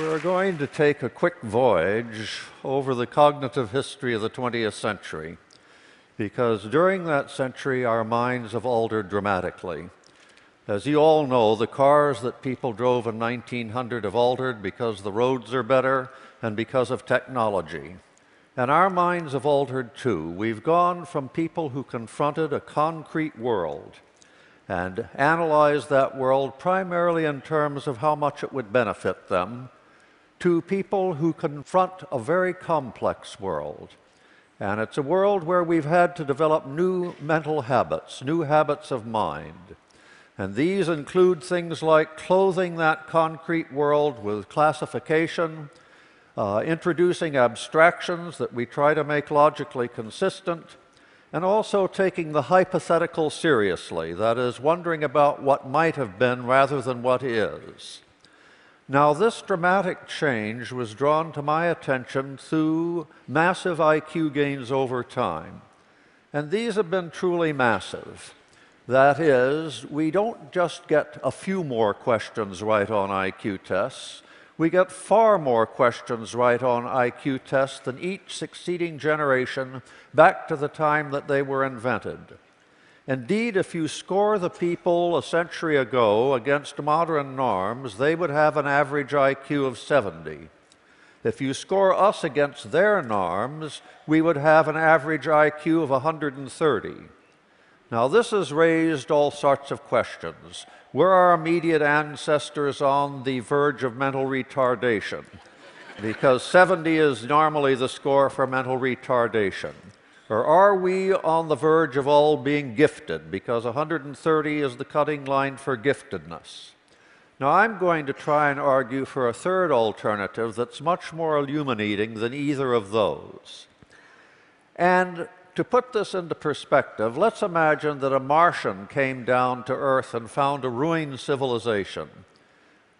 We're going to take a quick voyage over the cognitive history of the 20th century, because during that century our minds have altered dramatically. As you all know, the cars that people drove in 1900 have altered because the roads are better and because of technology. And our minds have altered too. We've gone from people who confronted a concrete world and analyzed that world primarily in terms of how much it would benefit them, to people who confront a very complex world. And it's a world where we've had to develop new mental habits, new habits of mind. And these include things like clothing that concrete world with classification, introducing abstractions that we try to make logically consistent, and also taking the hypothetical seriously, that is, wondering about what might have been rather than what is. Now, this dramatic change was drawn to my attention through massive IQ gains over time. And these have been truly massive. That is, we don't just get a few more questions right on IQ tests. We get far more questions right on IQ tests than each succeeding generation back to the time that they were invented. Indeed, if you score the people a century ago against modern norms, they would have an average IQ of 70. If you score us against their norms, we would have an average IQ of 130. Now, this has raised all sorts of questions. Were our immediate ancestors on the verge of mental retardation? Because 70 is normally the score for mental retardation. Or are we on the verge of all being gifted? Because 130 is the cutting line for giftedness. Now, I'm going to try and argue for a third alternative that's much more illuminating than either of those. And to put this into perspective, let's imagine that a Martian came down to Earth and found a ruined civilization.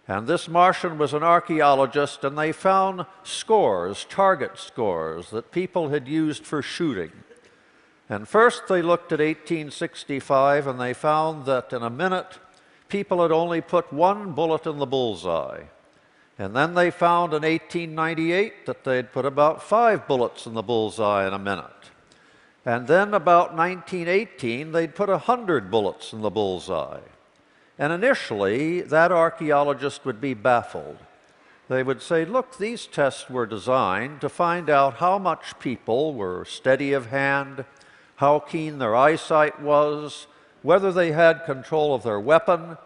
And this Martian was an archaeologist, and they found scores, target scores, that people had used for shooting. And first they looked at 1865, and they found that in a minute, people had only put one bullet in the bullseye. And then they found in 1898 that they'd put about 5 bullets in the bullseye in a minute. And then about 1918, they'd put 100 bullets in the bullseye. And initially, that archaeologist would be baffled. They would say, look, these tests were designed to find out how much people were steady of hand, how keen their eyesight was, whether they had control of their weapon.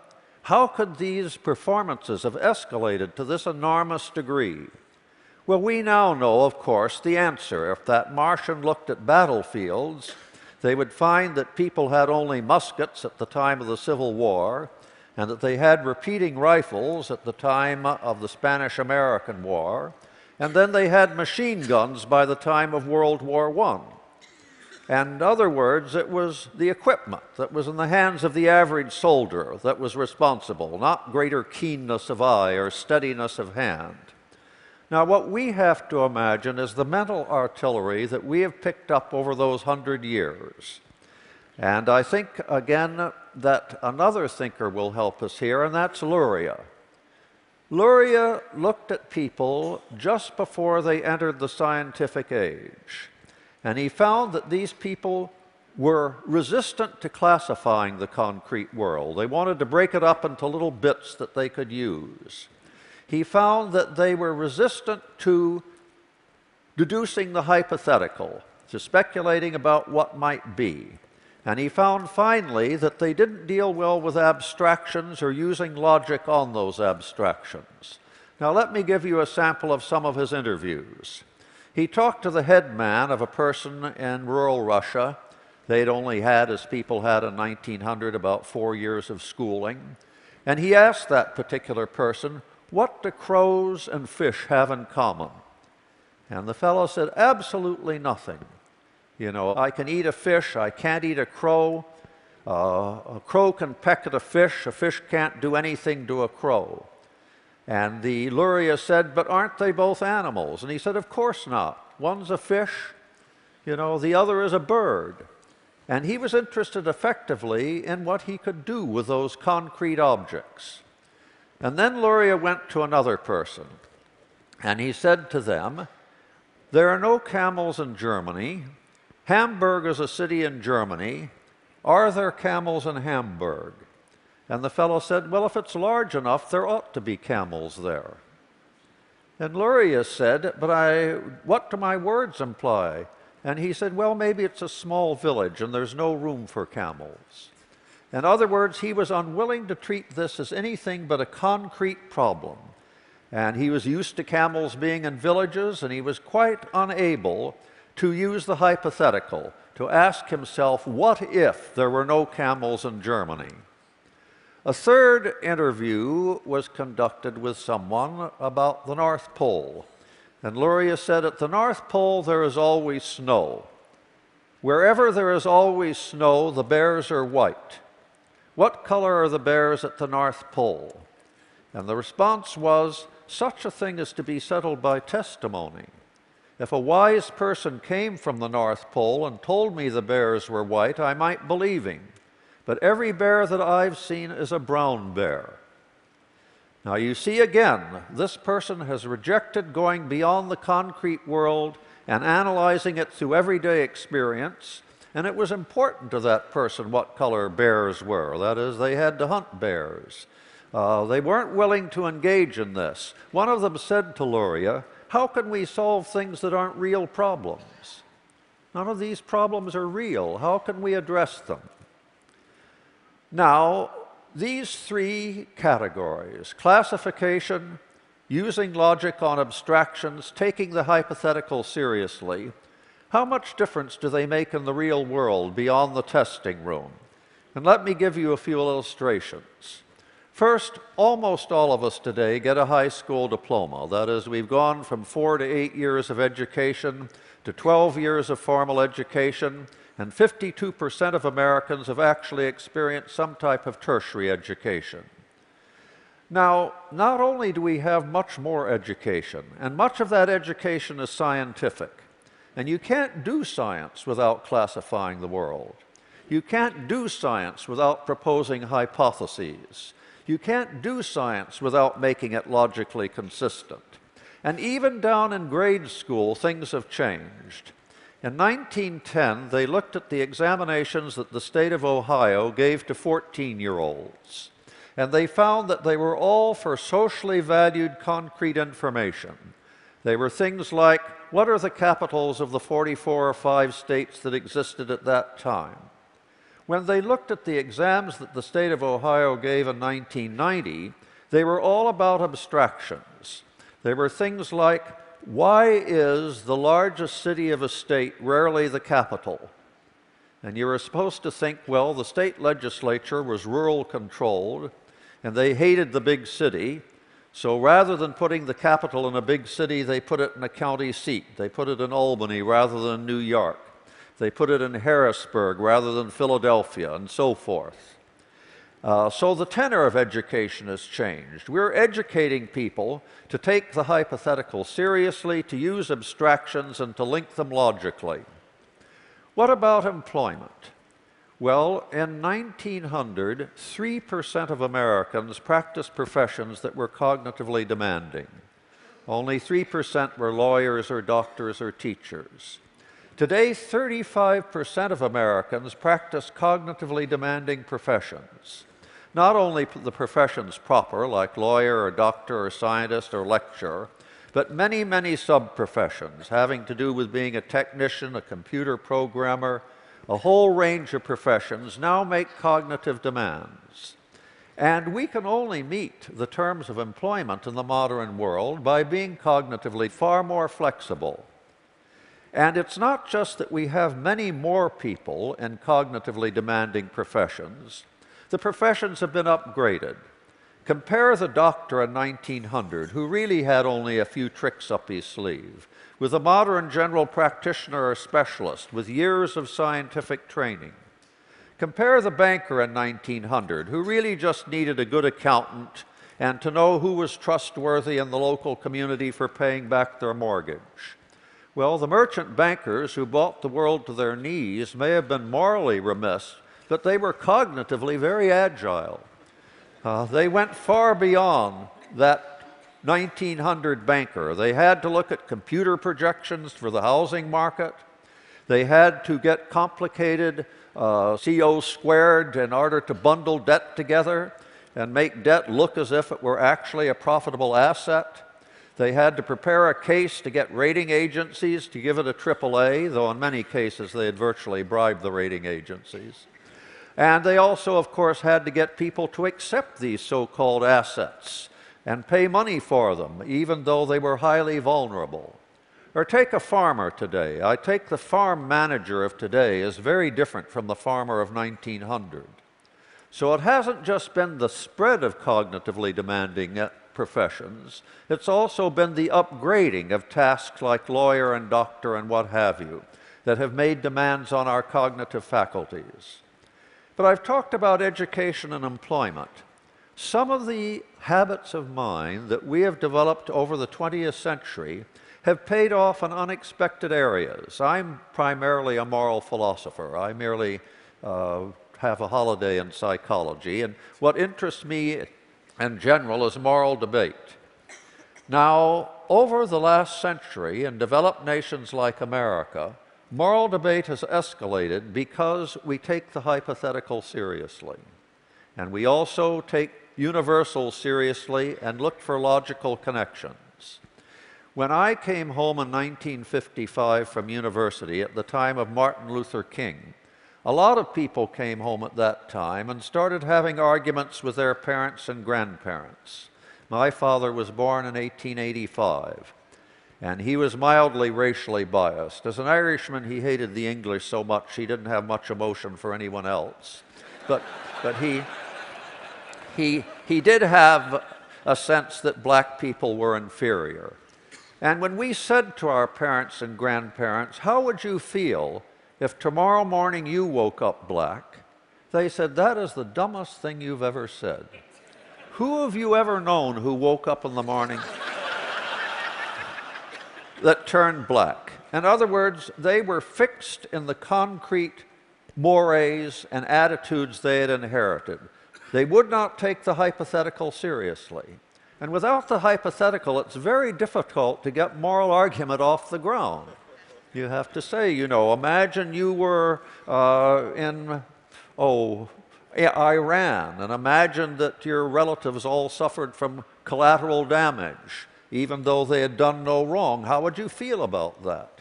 How could these performances have escalated to this enormous degree? Well, we now know, of course, the answer. If that Martian looked at battlefields, they would find that people had only muskets at the time of the Civil War, and that they had repeating rifles at the time of the Spanish-American War, and then they had machine guns by the time of World War I. And in other words, it was the equipment that was in the hands of the average soldier that was responsible, not greater keenness of eye or steadiness of hand. Now, what we have to imagine is the mental artillery that we have picked up over those 100 years. And I think, again, that another thinker will help us here, and that's Luria. Luria looked at people just before they entered the scientific age, and he found that these people were resistant to classifying the concrete world. They wanted to break it up into little bits that they could use. He found that they were resistant to deducing the hypothetical, to speculating about what might be. And he found finally that they didn't deal well with abstractions or using logic on those abstractions. Now, let me give you a sample of some of his interviews. He talked to the head man of a person in rural Russia. They'd only had, as people had in 1900, about 4 years of schooling. And he asked that particular person, what do crows and fish have in common? And the fellow said, absolutely nothing. You know, I can eat a fish, I can't eat a crow. A crow can peck at a fish can't do anything to a crow. And the Luria said, but aren't they both animals? And he said, of course not. One's a fish, you know, the other is a bird. And he was interested effectively in what he could do with those concrete objects. And then Luria went to another person, And he said to them, "There are no camels in Germany. Hamburg is a city in Germany. Are there camels in Hamburg?" And the fellow said, "Well, if it's large enough, there ought to be camels there." And Luria said, "But what do my words imply?" And he said, "Well, maybe it's a small village and there's no room for camels." In other words, he was unwilling to treat this as anything but a concrete problem. And he was used to camels being in villages, and he was quite unable to use the hypothetical, to ask himself, what if there were no camels in Germany? A third interview was conducted with someone about the North Pole. And Luria said, "At the North Pole there is always snow. Wherever there is always snow, the bears are white. What color are the bears at the North Pole?" And the response was, "Such a thing is to be settled by testimony. If a wise person came from the North Pole and told me the bears were white, I might believe him. But every bear that I've seen is a brown bear." Now you see again, this person has rejected going beyond the concrete world and analyzing it through everyday experience, and it was important to that person what color bears were. That is, they had to hunt bears. They weren't willing to engage in this. One of them said to Luria, "How can we solve things that aren't real problems? None of these problems are real. How can we address them?" Now, these three categories, classification, using logic on abstractions, taking the hypothetical seriously, how much difference do they make in the real world beyond the testing room? And let me give you a few illustrations. First, almost all of us today get a high school diploma. That is, we've gone from 4 to 8 years of education to 12 years of formal education, and 52% of Americans have actually experienced some type of tertiary education. Now, not only do we have much more education, and much of that education is scientific, and you can't do science without classifying the world. You can't do science without proposing hypotheses. You can't do science without making it logically consistent. And even down in grade school, things have changed. In 1910, they looked at the examinations that the state of Ohio gave to 14-year-olds, and they found that they were all for socially valued concrete information. They were things like, what are the capitals of the 44 or 5 states that existed at that time? When they looked at the exams that the state of Ohio gave in 1990, they were all about abstractions. They were things like, why is the largest city of a state rarely the capital? And you were supposed to think, well, the state legislature was rural controlled, and they hated the big city, so rather than putting the capital in a big city, they put it in a county seat. They put it in Albany rather than New York. They put it in Harrisburg rather than Philadelphia, and so forth. So the tenor of education has changed. We're educating people to take the hypothetical seriously, to use abstractions, and to link them logically. What about employment? Well, in 1900, 3% of Americans practiced professions that were cognitively demanding. Only 3% were lawyers or doctors or teachers. Today, 35% of Americans practice cognitively demanding professions. Not only the professions proper, like lawyer or doctor or scientist or lecturer, but many, many sub-professions having to do with being a technician, a computer programmer, a whole range of professions now make cognitive demands. And we can only meet the terms of employment in the modern world by being cognitively far more flexible. And it's not just that we have many more people in cognitively demanding professions. The professions have been upgraded. Compare the doctor in 1900, who really had only a few tricks up his sleeve, with a modern general practitioner or specialist with years of scientific training. Compare the banker in 1900, who really just needed a good accountant and to know who was trustworthy in the local community for paying back their mortgage. Well, the merchant bankers who brought the world to their knees may have been morally remiss, but they were cognitively very agile. They went far beyond that 1900 banker. They had to look at computer projections for the housing market. They had to get complicated CO squared in order to bundle debt together and make debt look as if it were actually a profitable asset. They had to prepare a case to get rating agencies to give it a AAA, though in many cases they had virtually bribed the rating agencies. And they also, of course, had to get people to accept these so-called assets and pay money for them, even though they were highly vulnerable. Or take a farmer today. I take the farm manager of today is very different from the farmer of 1900. So it hasn't just been the spread of cognitively demanding professions, it's also been the upgrading of tasks like lawyer and doctor and what have you that have made demands on our cognitive faculties. But I've talked about education and employment. Some of the habits of mind that we have developed over the 20th century have paid off in unexpected areas. I'm primarily a moral philosopher. I merely have a holiday in psychology, and what interests me in general is moral debate. Now, over the last century in developed nations like America, moral debate has escalated because we take the hypothetical seriously. And we also take universals seriously and look for logical connections. When I came home in 1955 from university at the time of Martin Luther King, a lot of people came home at that time and started having arguments with their parents and grandparents. My father was born in 1885, and he was mildly racially biased. As an Irishman, he hated the English so much he didn't have much emotion for anyone else. But he did have a sense that black people were inferior. And when we said to our parents and grandparents, "How would you feel if tomorrow morning you woke up black?" they said, "That is the dumbest thing you've ever said." Who have you ever known who woke up in the morning that turned black? In other words, they were fixed in the concrete mores and attitudes they had inherited. They would not take the hypothetical seriously. And without the hypothetical, it's very difficult to get moral argument off the ground. You have to say, you know, imagine you were in Iran, and imagine that your relatives all suffered from collateral damage, even though they had done no wrong. How would you feel about that?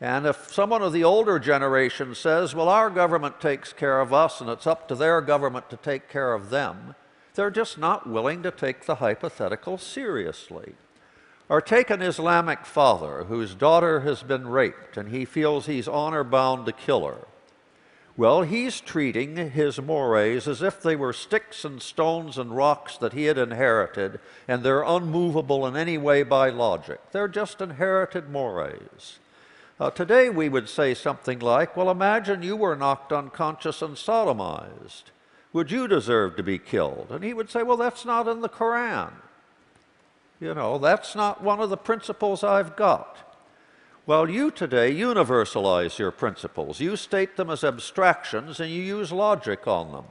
And if someone of the older generation says, well, our government takes care of us and it's up to their government to take care of them, they're just not willing to take the hypothetical seriously. Or take an Islamic father whose daughter has been raped and he feels he's honor-bound to kill her. Well, he's treating his mores as if they were sticks and stones and rocks that he had inherited, and they're unmovable in any way by logic. They're just inherited mores. Today we would say something like, well, imagine you were knocked unconscious and sodomized. Would you deserve to be killed? And he would say, well, that's not in the Quran. You know, that's not one of the principles I've got. Well, you today universalize your principles. You state them as abstractions and you use logic on them.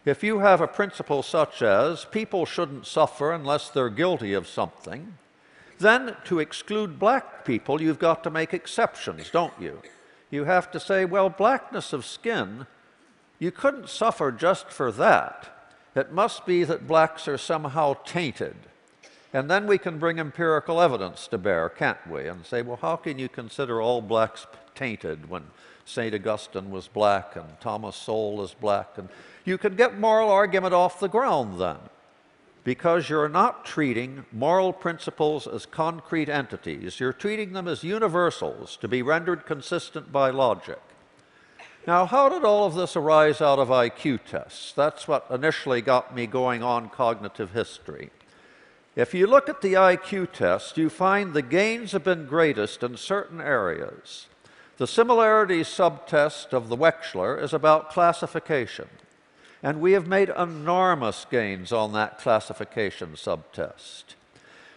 If you have a principle such as people shouldn't suffer unless they're guilty of something, then to exclude black people, you've got to make exceptions, don't you? You have to say, well, blackness of skin, you couldn't suffer just for that. It must be that blacks are somehow tainted. And then we can bring empirical evidence to bear, can't we? And say, well, how can you consider all blacks tainted when St. Augustine was black and Thomas Sowell is black? And you can get moral argument off the ground then, because you're not treating moral principles as concrete entities. You're treating them as universals to be rendered consistent by logic. Now, how did all of this arise out of IQ tests? That's what initially got me going on cognitive history. If you look at the IQ test, you find the gains have been greatest in certain areas. The similarities subtest of the Wechsler is about classification, and we have made enormous gains on that classification subtest.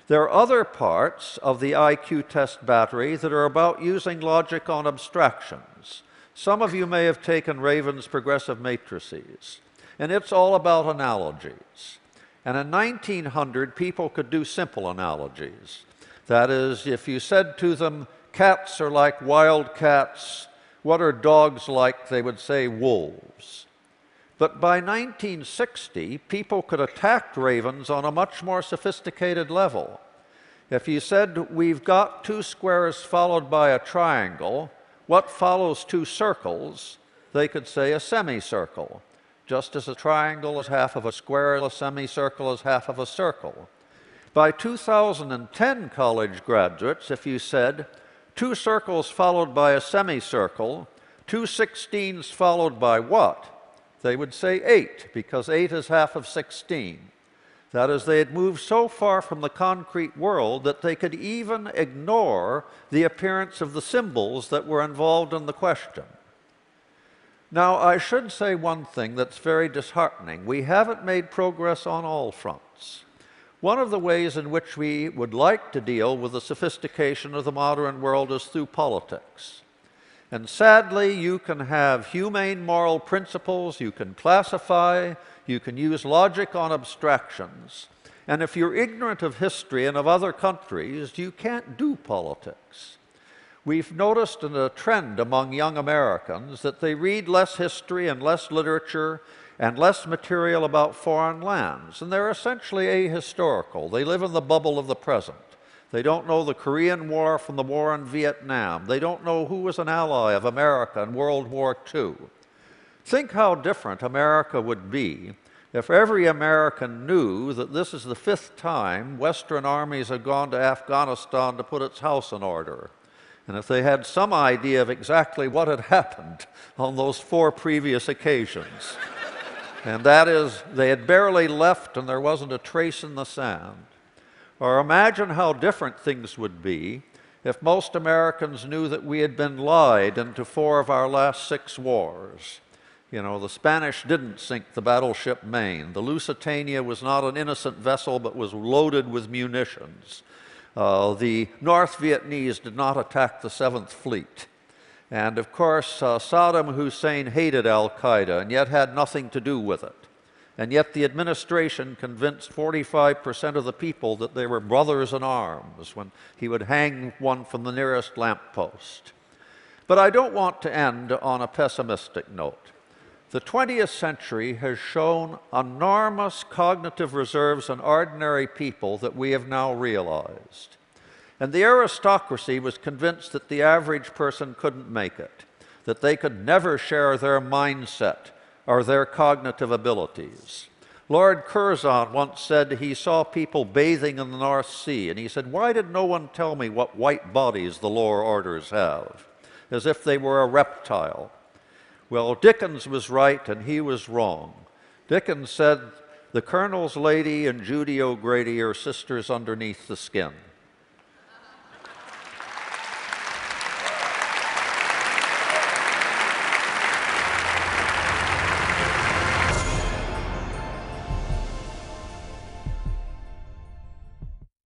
There are other parts of the IQ test battery that are about using logic on abstractions. Some of you may have taken Raven's progressive matrices, and it's all about analogies. And in 1900, people could do simple analogies. That is, if you said to them, cats are like wild cats, what are dogs like? They would say wolves. But by 1960, people could attack ravens on a much more sophisticated level. If you said, we've got two squares followed by a triangle, what follows two circles? They could say a semicircle. Just as a triangle is half of a square, a semicircle is half of a circle. By 2010, college graduates, if you said, two circles followed by a semicircle, two 16s followed by what? They would say 8, because 8 is half of 16. That is, they had moved so far from the concrete world that they could even ignore the appearance of the symbols that were involved in the question. Now, I should say one thing that's very disheartening. We haven't made progress on all fronts. One of the ways in which we would like to deal with the sophistication of the modern world is through politics. And sadly, you can have humane moral principles, you can classify, you can use logic on abstractions. And if you're ignorant of history and of other countries, you can't do politics. We've noticed a trend among young Americans that they read less history and less literature and less material about foreign lands. And they're essentially ahistorical. They live in the bubble of the present. They don't know the Korean War from the war in Vietnam. They don't know who was an ally of America in World War II. Think how different America would be if every American knew that this is the 5th time Western armies have gone to Afghanistan to put its house in order. And if they had some idea of exactly what had happened on those 4 previous occasions. And that is, they had barely left and there wasn't a trace in the sand. Or imagine how different things would be if most Americans knew that we had been lied into 4 of our last 6 wars. You know, the Spanish didn't sink the battleship Maine. The Lusitania was not an innocent vessel but was loaded with munitions. The North Vietnamese did not attack the 7th Fleet. And of course, Saddam Hussein hated al-Qaeda and yet had nothing to do with it. And yet the administration convinced 45% of the people that they were brothers in arms when he would hang one from the nearest lamppost. But I don't want to end on a pessimistic note. The 20th century has shown enormous cognitive reserves in ordinary people that we have now realized. And the aristocracy was convinced that the average person couldn't make it, that they could never share their mindset or their cognitive abilities. Lord Curzon once said he saw people bathing in the North Sea, and he said, "Why did no one tell me what white bodies the lower orders have?" As if they were a reptile. Well, Dickens was right and he was wrong. Dickens said, "The Colonel's lady and Judy O'Grady are sisters underneath the skin."